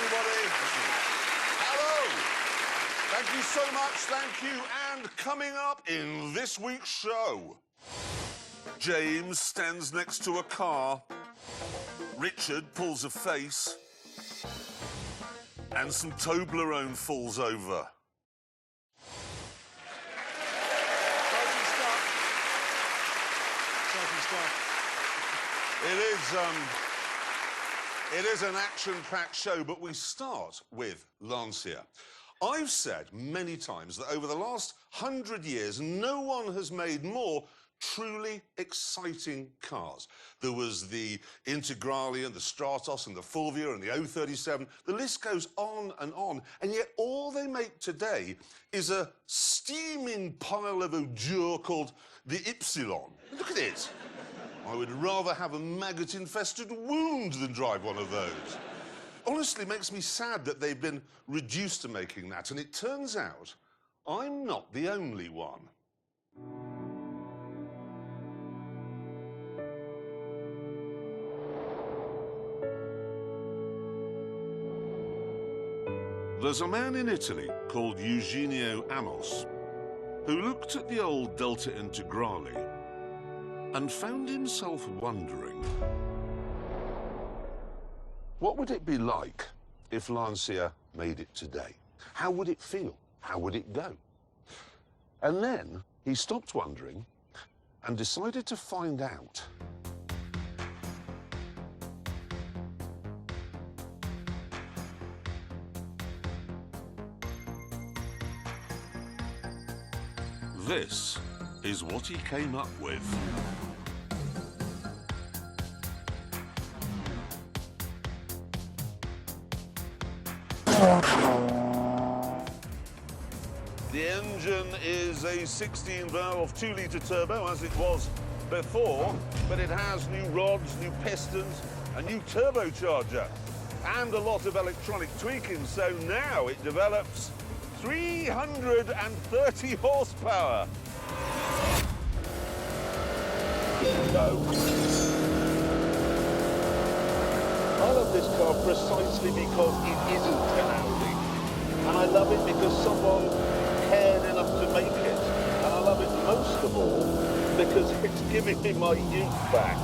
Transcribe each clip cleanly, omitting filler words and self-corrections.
everybody. Hello. Thank you so much, thank you. And coming up in this week's show, James stands next to a car, Richard pulls a face, and some Toblerone falls over. It is an action-packed show, but we start with Lancia. I've said many times that over the last 100 years, no one has made more truly exciting cars. There was the Integrale and the Stratos and the Fulvia and the 037. The list goes on, and yet all they make today is a steaming pile of ordure called the Ypsilon. Look at it. I would rather have a maggot-infested wound than drive one of those. Honestly, it makes me sad that they've been reduced to making that, and it turns out I'm not the only one. There's a man in Italy called Eugenio Amos who looked at the old Delta Integrale and found himself wondering, what would it be like if Lancia made it today? How would it feel? How would it go? And then he stopped wondering and decided to find out. This is what he came up with. The engine is a 16-valve 2-litre turbo, as it was before, but it has new rods, new pistons, a new turbocharger, and a lot of electronic tweaking, so now it develops 330 horsepower. I love this car precisely because it isn't an Audi. And I love it because someone cared enough to make it. And I love it most of all because it's giving me my youth back.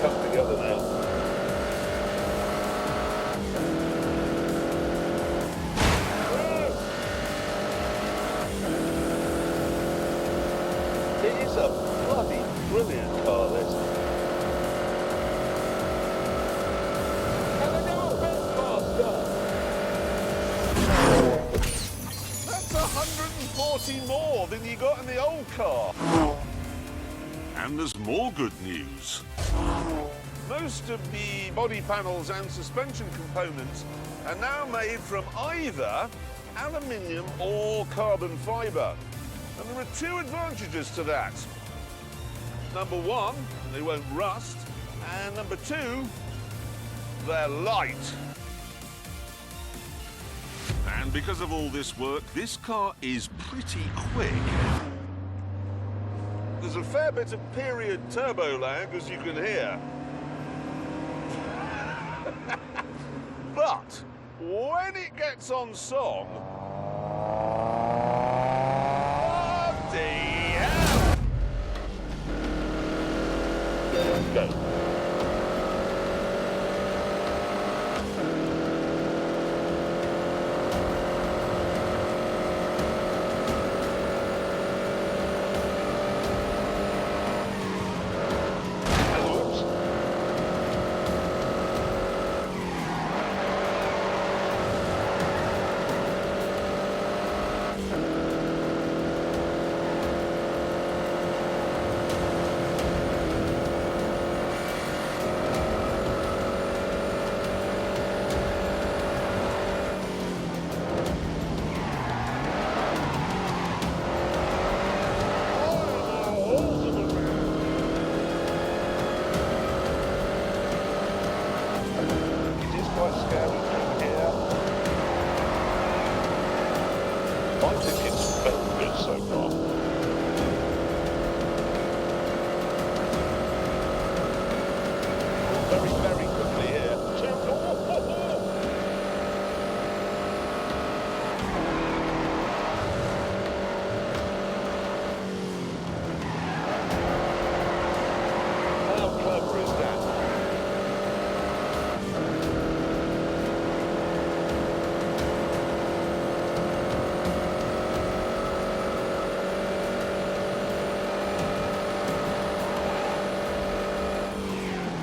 Come together now. It is a bloody brilliant car, this. Can I go a bit faster? That's 140 more than you got in the old car. And there's more good news. Most of the body panels and suspension components are now made from either aluminium or carbon fibre. And there are two advantages to that. Number one, they won't rust. And number two, they're light. And because of all this work, this car is pretty quick. There's a fair bit of period turbo lag, as you can hear. But when it gets on song, bloody hell! Go.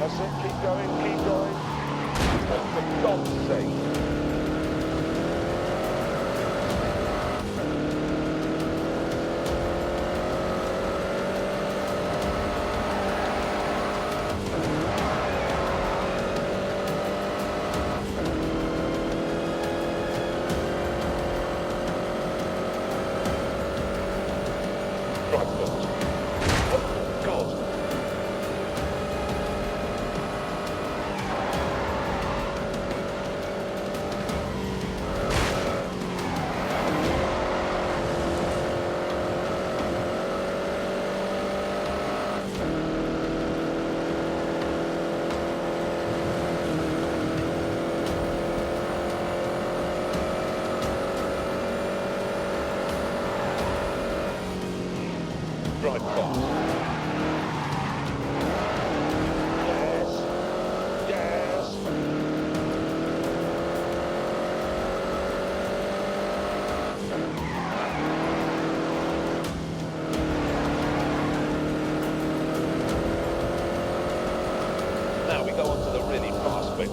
That's it, keep going, keep going. For God's sake. Right foot. Oh, God. Right foot. Yes. Yes. Now we go on to the really fast bit.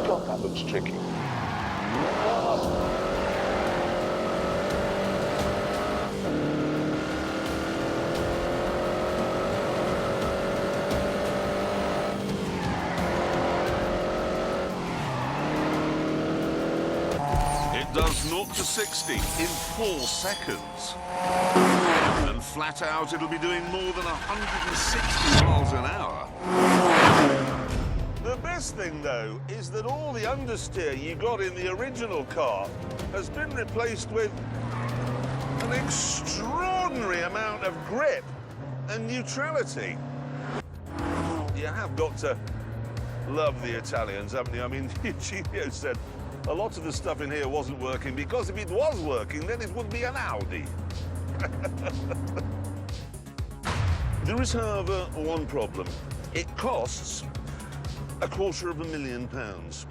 God, that looks tricky. It does 0 to 60 in 4 seconds. And flat out, it'll be doing more than 160 miles an hour. The best thing, though, is that all the understeer you got in the original car has been replaced with an extraordinary amount of grip and neutrality. You have got to love the Italians, haven't you? I mean, Eugenio said a lot of the stuff in here wasn't working because if it was working, then it would be an Audi. There is, however, one problem. It costs £250,000.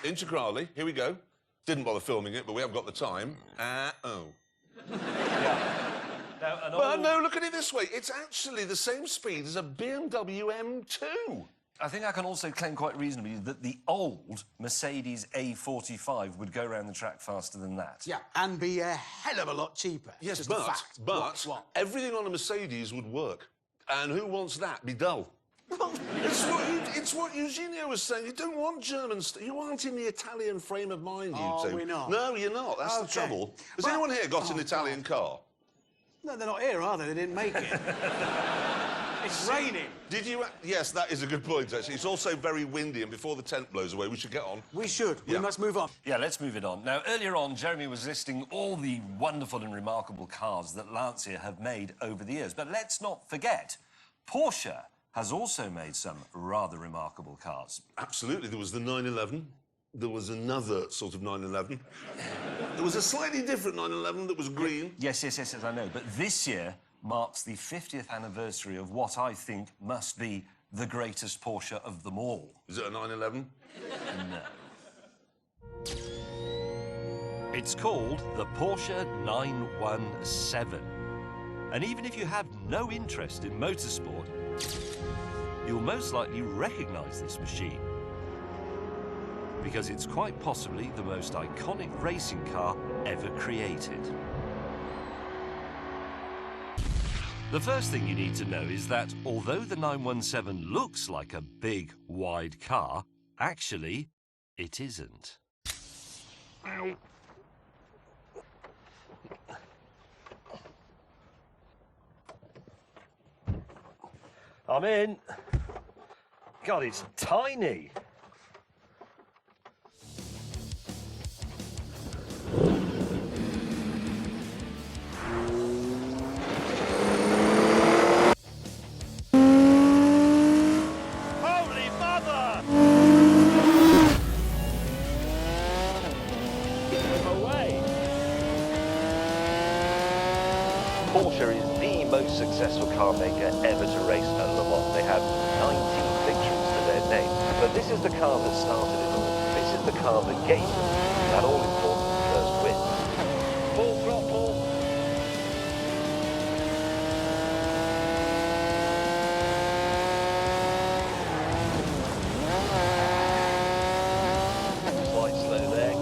Into Crawley, here we go. Didn't bother filming it, but we haven't got the time. Oh. Yeah. Now, Well, no, look at it this way. It's actually the same speed as a BMW M2. I think I can also claim quite reasonably that the old Mercedes A45 would go around the track faster than that. Yeah, and be a hell of a lot cheaper. Yes, Just a fact. What? everything on a Mercedes would work. And who wants that? Be dull. It's what Eugenio was saying. You don't want German stuff. You aren't in the Italian frame of mind, you Oh, two. we're not? No, you're not. That's the Okay. trouble. Has Well- anyone here got an Italian car? No, they're not here, are they? They didn't make it. It's raining. Did you? Yes, that is a good point, actually. It's also very windy, and before the tent blows away, we should get on. We should. Yeah. We must move on. Yeah, let's move it on. Now, earlier on, Jeremy was listing all the wonderful and remarkable cars that Lancia have made over the years. But let's not forget, Porsche has also made some rather remarkable cars. Absolutely. There was the 911. There was another sort of 911. There was a slightly different 911 that was green. Yes, I know. But this year marks the 50th anniversary of what I think must be the greatest Porsche of them all. Is it a 911? No. It's called the Porsche 917. And even if you have no interest in motorsport, you'll most likely recognise this machine, because it's quite possibly the most iconic racing car ever created. The first thing you need to know is that although the 917 looks like a big, wide car, actually, it isn't. I'm in. God, it's tiny. most successful car maker ever to race at Le Mans. They have 19 victories to their name. But this is the car that started it all. This is the car that gave them that all-important first win. Full throttle. Slight slow there.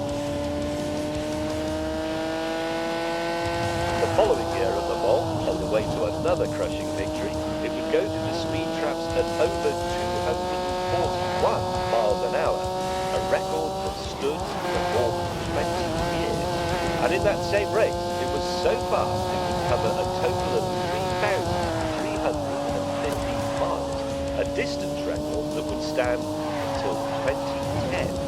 The following year at Le Mans, on the way to another crushing victory, it would go to the speed traps at over 241 miles an hour, a record that stood for more than 20 years. And in that same race, it was so fast it would cover a total of 3,350 miles, a distance record that would stand until 2010.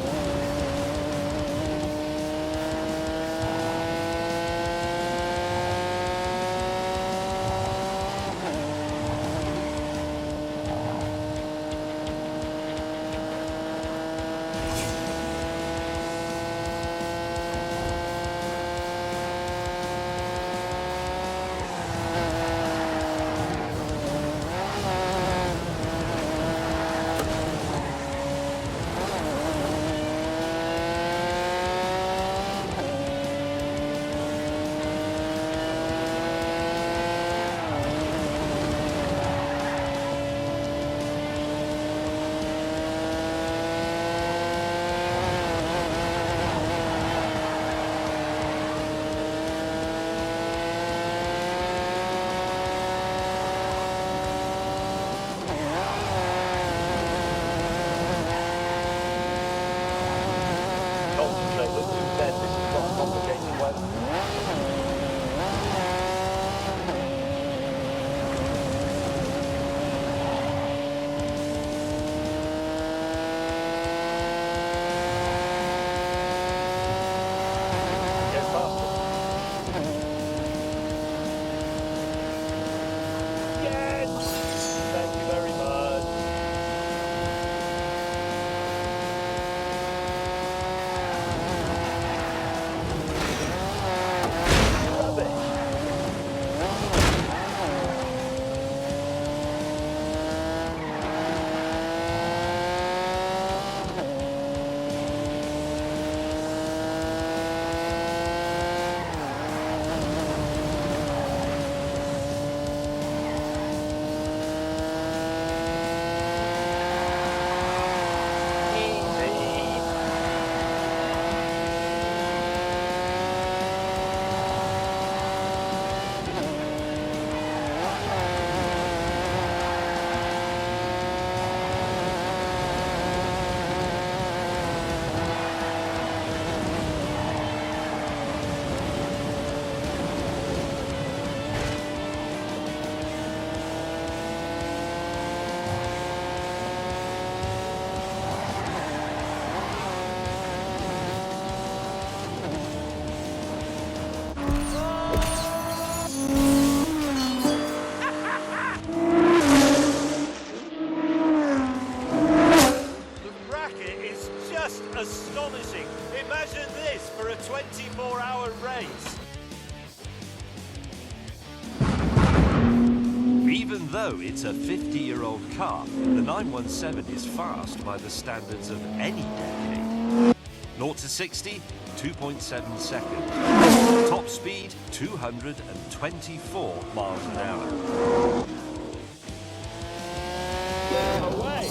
Astonishing. Imagine this for a 24-hour race. Even though it's a 50-year-old car, the 917 is fast by the standards of any decade. 0 to 60, 2.7 seconds. Top speed, 224 miles an hour. Away!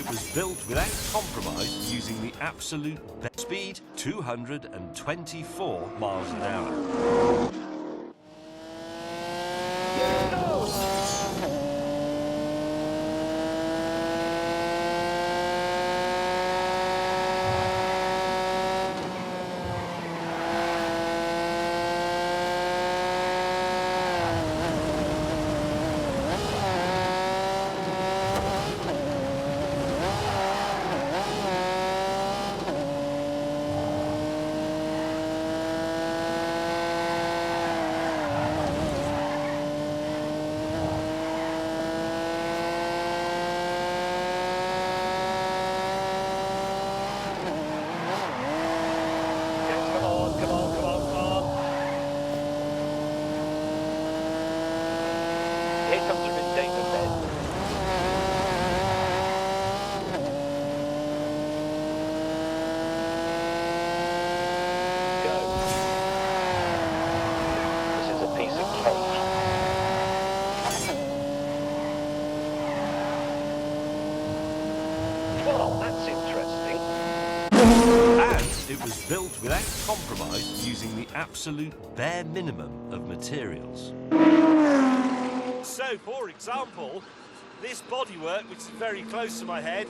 it was built without compromise using the absolute best speed, 224 miles an hour. Here comes the data bed. Go. This is a piece of cake. Well, that's interesting. And it was built without compromise using the absolute bare minimum of materials. So, for example, this bodywork, which is very close to my head,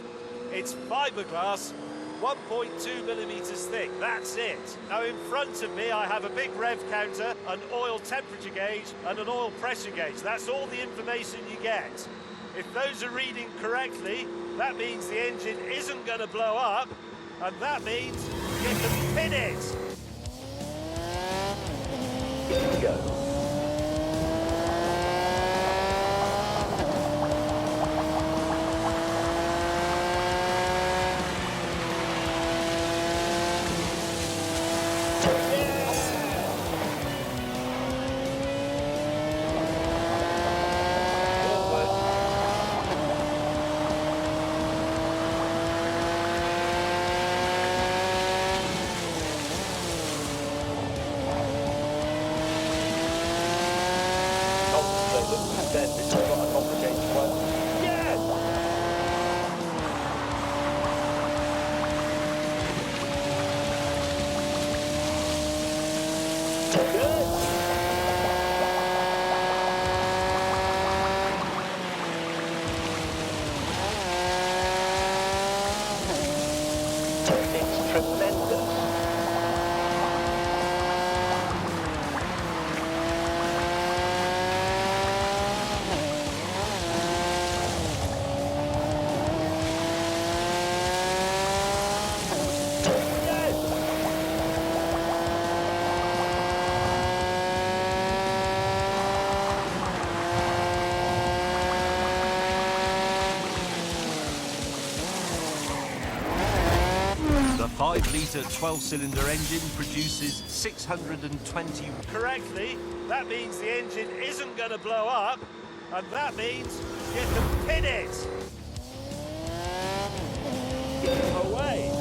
it's fiberglass, 1.2 millimeters thick. That's it. Now, in front of me, I have a big rev counter, an oil temperature gauge, and an oil pressure gauge. That's all the information you get. If those are reading correctly, that means the engine isn't going to blow up, and that means you can pin it. Go. Then this is quite a complicated one. Yes! Good! It's tremendous. The 5-litre 12-cylinder engine produces 620... Correctly, that means the engine isn't going to blow up, and that means you can pin it. Away.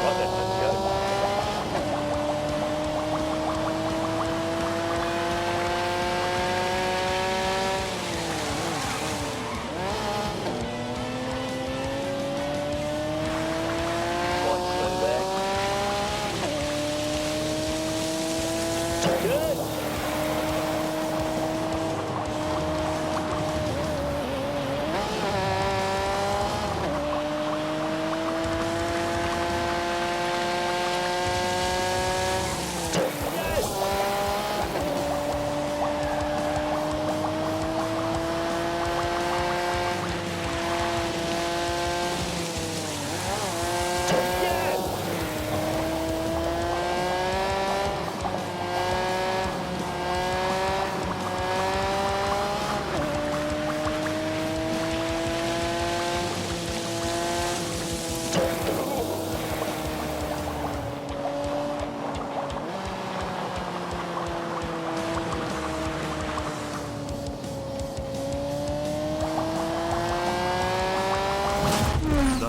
Right then, let's go.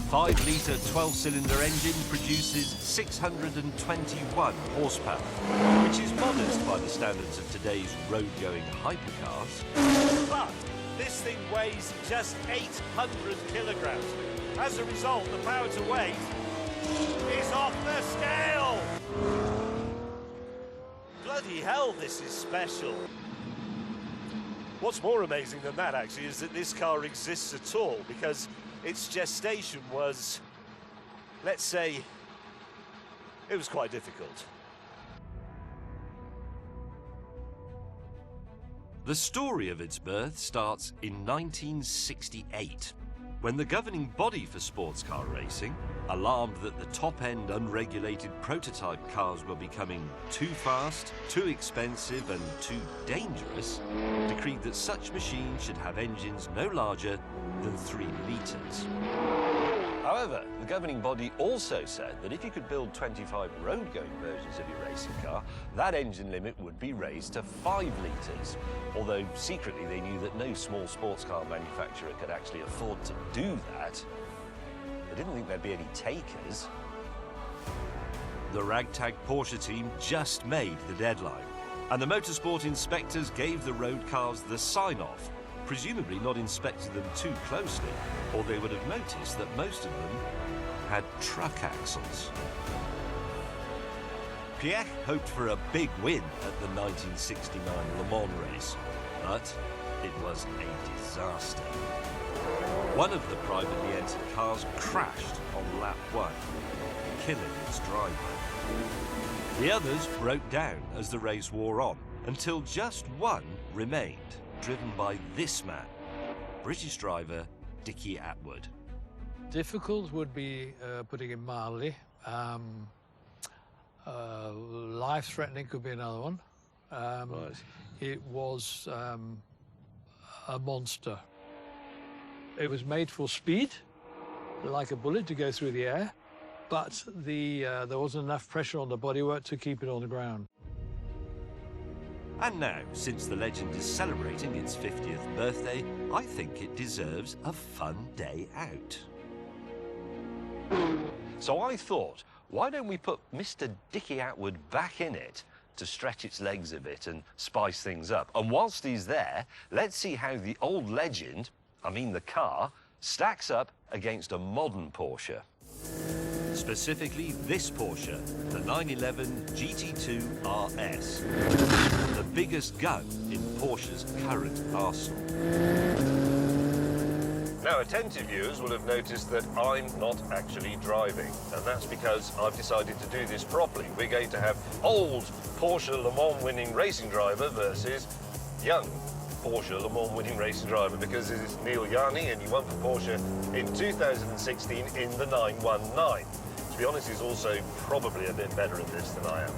The 5-litre 12-cylinder engine produces 621 horsepower, which is modest by the standards of today's road-going hypercars. But this thing weighs just 800 kilograms. As a result, the power to weight is off the scale. Bloody hell, this is special. What's more amazing than that, actually, is that this car exists at all, because its gestation was, let's say, it was quite difficult. The story of its birth starts in 1968, when the governing body for sports car racing, alarmed that the top-end unregulated prototype cars were becoming too fast, too expensive and too dangerous, decreed that such machines should have engines no larger than 3 litres. However, the governing body also said that if you could build 25 road-going versions of your racing car, that engine limit would be raised to 5 litres. Although secretly they knew that no small sports car manufacturer could actually afford to do that. They didn't think there'd be any takers. The ragtag Porsche team just made the deadline, and the motorsport inspectors gave the road cars the sign-off, presumably not inspected them too closely, or they would have noticed that most of them had truck axles. Plier hoped for a big win at the 1969 Le Mans race, but it was a disaster. One of the privately entered cars crashed on lap 1, killing its driver. The others broke down as the race wore on, until just one remained, driven by this man, British driver Dickie Atwood. Difficult would be, putting it mildly. Life-threatening could be another one. Right. It was a monster. It was made for speed, like a bullet to go through the air, but there wasn't enough pressure on the bodywork to keep it on the ground. And now, since the legend is celebrating its 50th birthday, I think it deserves a fun day out. So I thought, why don't we put Mr. Dickie Atwood back in it to stretch its legs a bit and spice things up? And whilst he's there, let's see how the old legend, I mean the car, stacks up against a modern Porsche. Specifically this Porsche, the 911 GT2 RS, the biggest gun in Porsche's current arsenal. Now, attentive viewers will have noticed that I'm not actually driving, and that's because I've decided to do this properly. We're going to have old Porsche Le Mans winning racing driver versus young Porsche Le Mans winning racing driver, because this is Neil Yarni and he won for Porsche in 2016 in the 919. To be honest, he's also probably a bit better at this than I am.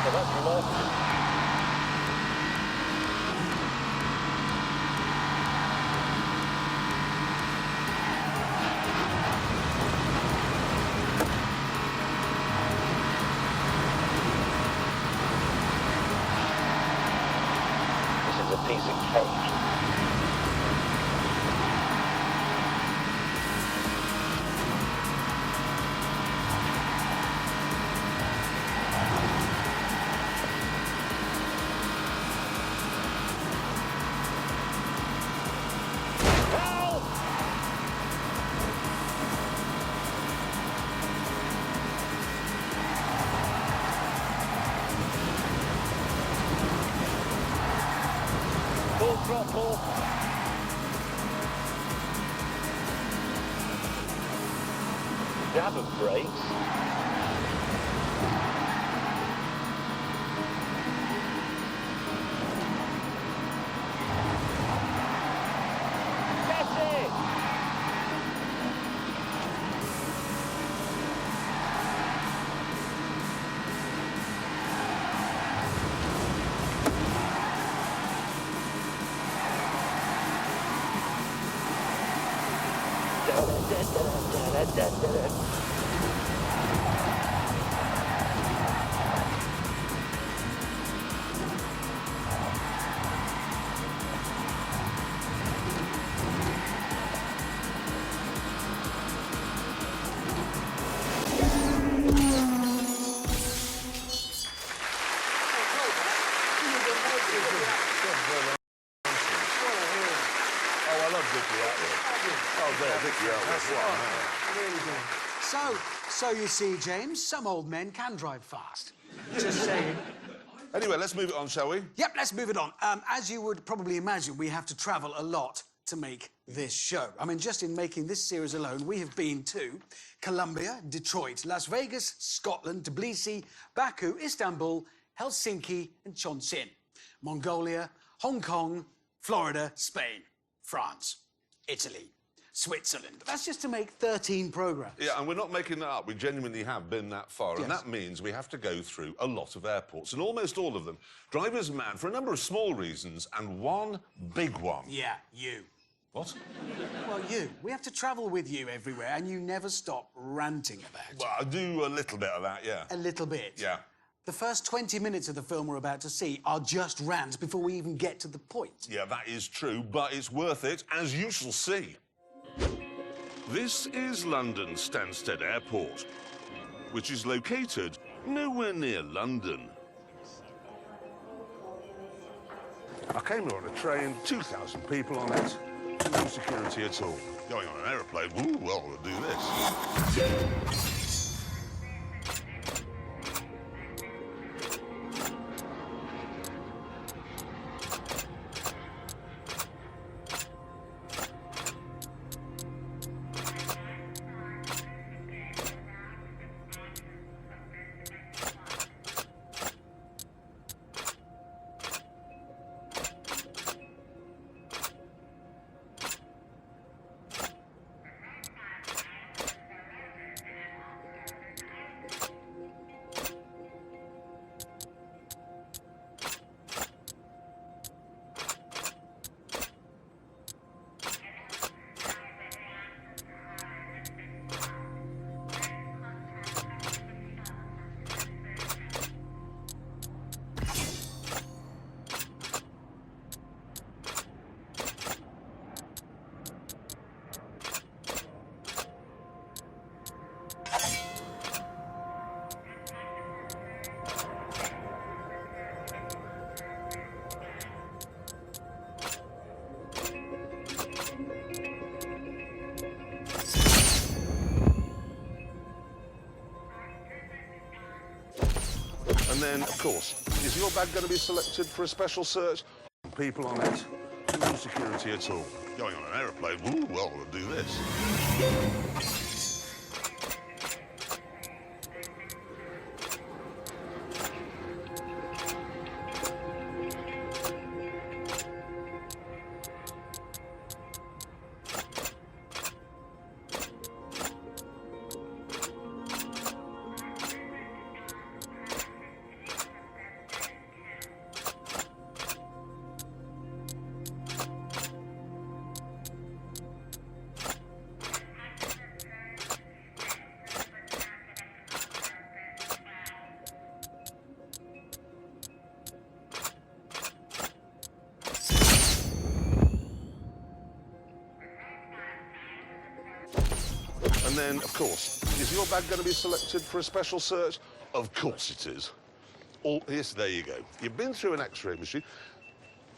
So that's remarkable. This is a piece of cake. Full throttle. Dab of brakes. Oh, I love Vicky Atwood. Oh, there, Vicky Atwood. Really good. So you see, James, some old men can drive fast. Just saying. Anyway, let's move it on, shall we? Yep, let's move it on. As you would probably imagine, we have to travel a lot to make this show. I mean, just in making this series alone, we have been to Colombia, Detroit, Las Vegas, Scotland, Tbilisi, Baku, Istanbul, Helsinki and Chongqing, Mongolia, Hong Kong, Florida, Spain, France, Italy, Switzerland. But that's just to make 13 programmes. Yeah, and we're not making that up. We genuinely have been that far. Yes. And that means we have to go through a lot of airports. And almost all of them drive us mad for a number of small reasons and one big one. Yeah, you. What? Well, you. We have to travel with you everywhere, and you never stop ranting about it. Well, I do a little bit of that, yeah. A little bit. Yeah. The first 20 minutes of the film we're about to see are just rants before we even get to the point. Yeah, that is true, but it's worth it, as you shall see. This is London Stansted Airport, which is located nowhere near London. I came here on a train, 2,000 people on it, no security at all. Going on an aeroplane, ooh, well, we'll do this. And then, of course, is your bag going to be selected for a special search? People on it, no security at all. Going on an aeroplane, ooh, well, we'll do this. And then, of course, is your bag going to be selected for a special search? Of course it is. Yes, there you go. You've been through an X-ray machine.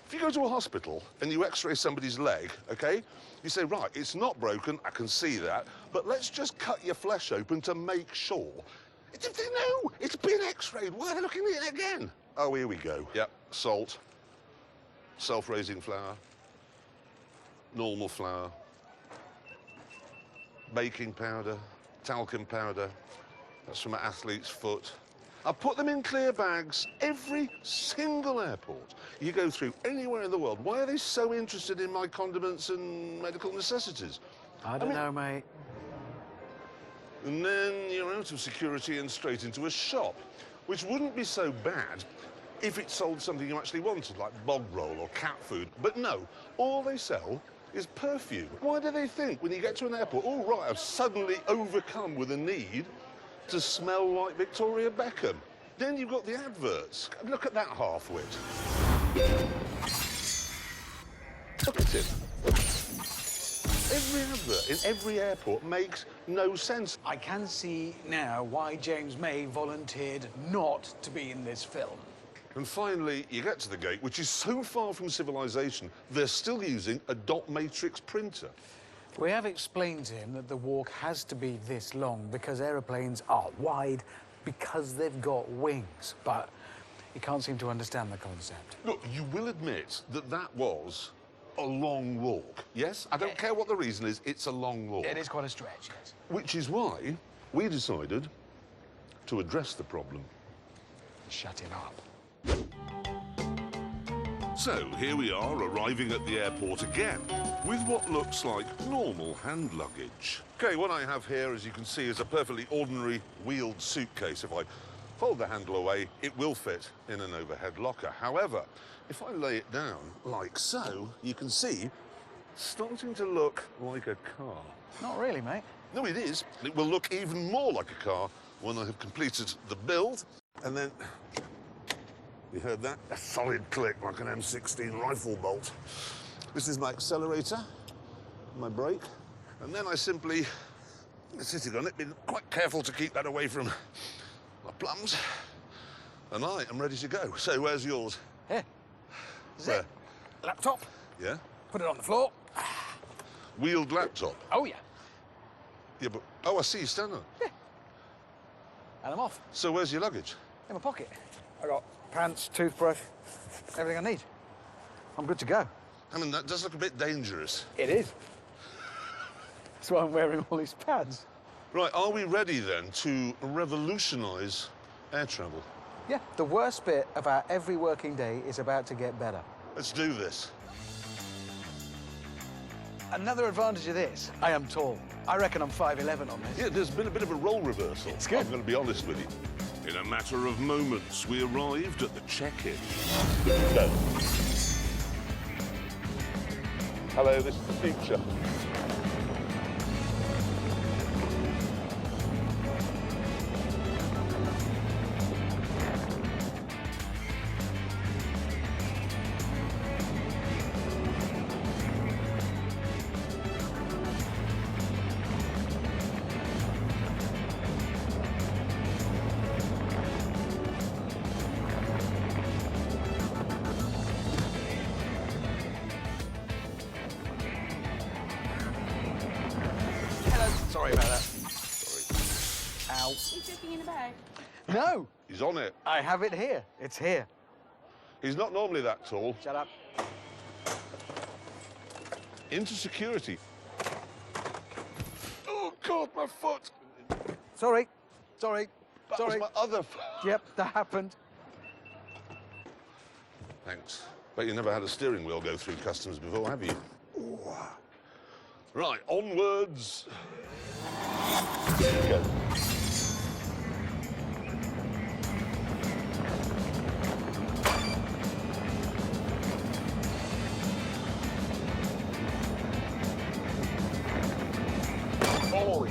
If you go to a hospital and you X-ray somebody's leg, OK, you say, right, it's not broken, I can see that, but let's just cut your flesh open to make sure. No, it's been X-rayed. Why are they looking at it again? Oh, here we go. Yep, salt, self-raising flour, normal flour, baking powder, talcum powder. That's from an athlete's foot. I put them in clear bags every single airport you go through anywhere in the world. Why are they so interested in my condiments and medical necessities? I don't know, mate. And then you're out of security and straight into a shop, which wouldn't be so bad if it sold something you actually wanted, like bog roll or cat food. But no, all they sell is perfume. Why do they think when you get to an airport, all right, I've suddenly overcome with a need to smell like Victoria Beckham? Then you've got the adverts. Look at that half-wit. Look at it. Every advert in every airport makes no sense. I can see now why James May volunteered not to be in this film. And finally, you get to the gate, which is so far from civilization, they're still using a dot matrix printer. We have explained to him that the walk has to be this long because aeroplanes are wide because they've got wings, but he can't seem to understand the concept. Look, you will admit that that was a long walk, yes? I don't care what the reason is, it's a long walk. It is quite a stretch, yes. Which is why we decided to address the problem. Shut him up. So here we are, arriving at the airport again, with what looks like normal hand luggage. OK, what I have here, as you can see, is a perfectly ordinary wheeled suitcase. If I fold the handle away, it will fit in an overhead locker. However, if I lay it down like so, you can see it's starting to look like a car. Not really, mate. No, it is. It will look even more like a car when I have completed the build. And then, you heard that? A solid click like an M16 rifle bolt. This is my accelerator, my brake, and then I simply, sitting on it, been quite careful to keep that away from my plums, and I am ready to go. So where's yours? Here. Where? Laptop. Yeah? Put it on the floor. Wheeled laptop? Oh, yeah. Yeah, but, oh, I see you stand on it. Yeah. And I'm off. So where's your luggage? In my pocket. I got pants, toothbrush, everything I need. I'm good to go. I mean, that does look a bit dangerous. It is. That's why I'm wearing all these pads. Right, are we ready then to revolutionise air travel? Yeah, the worst bit of our every working day is about to get better. Let's do this. Another advantage of this, I am tall. I reckon I'm 5'11" on this. Yeah, there's been a bit of a role reversal. It's good. I'm going to be honest with you. In a matter of moments, we arrived at the check-in. Go. Hello, this is the future. Sorry about that. Sorry. Ow. You cooking in a bag? No, He's on it. I have it here. It's here. He's not normally that tall. Shut up. Into security. Oh, God, my foot. Sorry. Sorry. That Sorry. was my other foot. Yep, that happened. Thanks. Bet you never had a steering wheel go through customs before, have you? Ooh. Right, onwards. Go. Forward.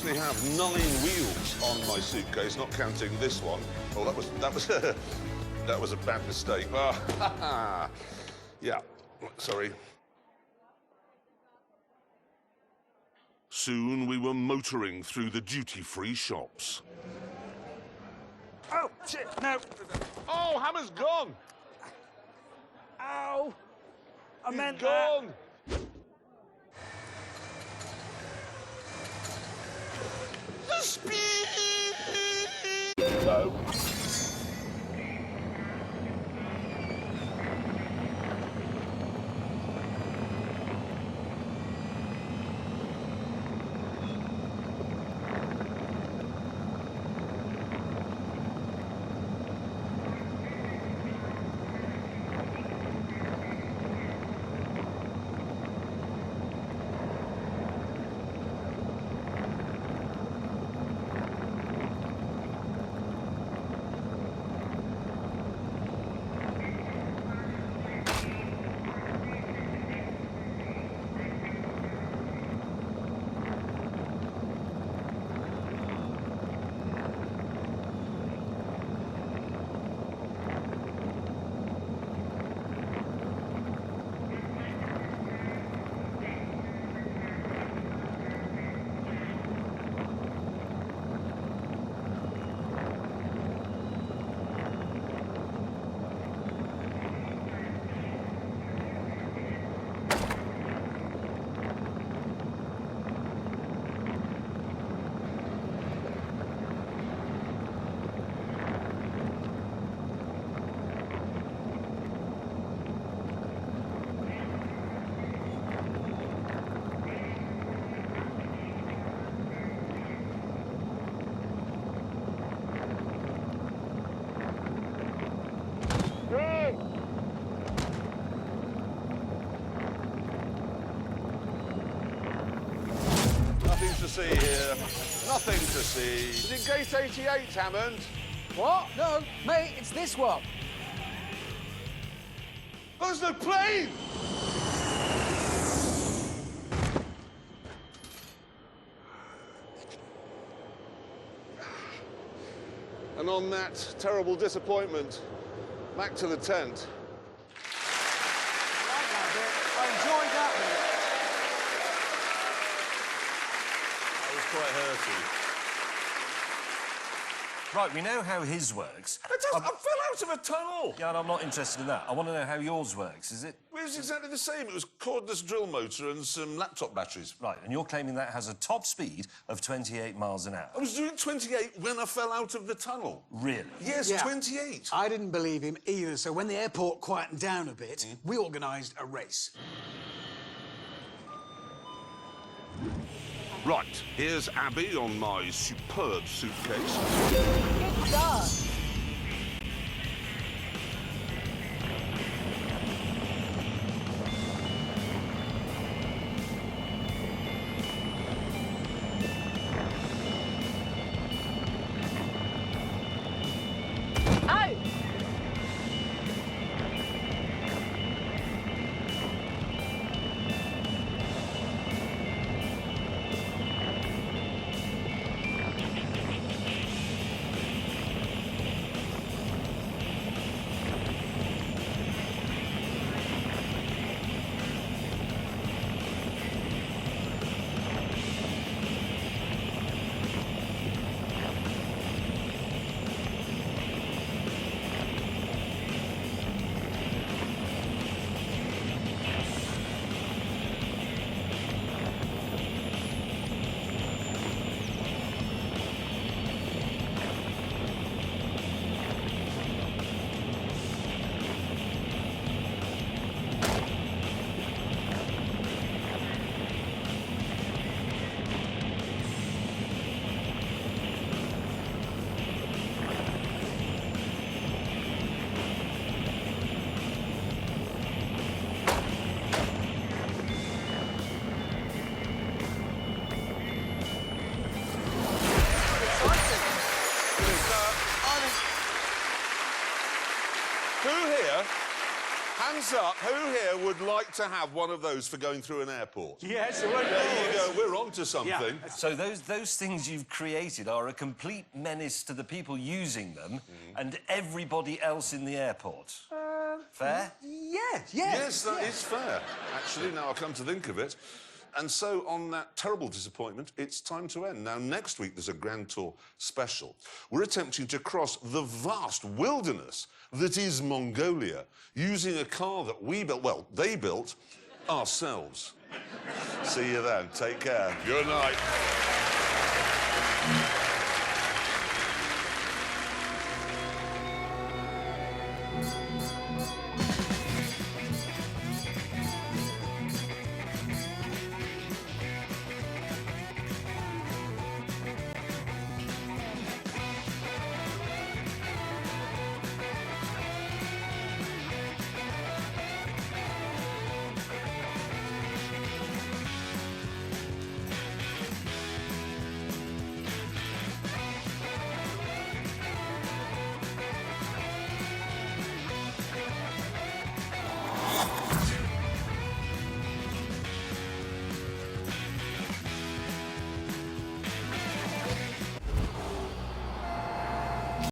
I have 9 wheels on my suitcase, not counting this one. Oh, that was a bad mistake. Ah, yeah, sorry. Soon we were motoring through the duty-free shops. Oh, shit, no. Oh, Hammer's gone. Ow. I He's meant gone. to see here. Nothing to see. Is it gate 88, Hammond? What? No, mate, it's this one. There's no plane! And on that terrible disappointment, back to the tent. I like that bit. I enjoyed that bit. That was quite hurty. Right, we know how his works. I fell out of a tunnel! Yeah, and I'm not interested in that. I want to know how yours works. Is it... It was exactly the same. It was cordless drill motor and some laptop batteries. Right, and you're claiming that has a top speed of 28 miles an hour. I was doing 28 when I fell out of the tunnel. Really? Yes, Yeah. 28. I didn't believe him either, so when the airport quietened down a bit, we organised a race. Right, here's Abby on my superb suitcase. Good dog. Oh! Who here, hands up, who here would like to have one of those for going through an airport? Yes, There you go, we're on to something. Yeah. So those things you've created are a complete menace to the people using them and everybody else in the airport. Fair? Yes, that is fair. Actually, now I come to think of it. And so, on that terrible disappointment, it's time to end. Now, next week, there's a Grand Tour special. We're attempting to cross the vast wilderness that is Mongolia using a car that we built, well, they built ourselves. See you then. Take care. Good night.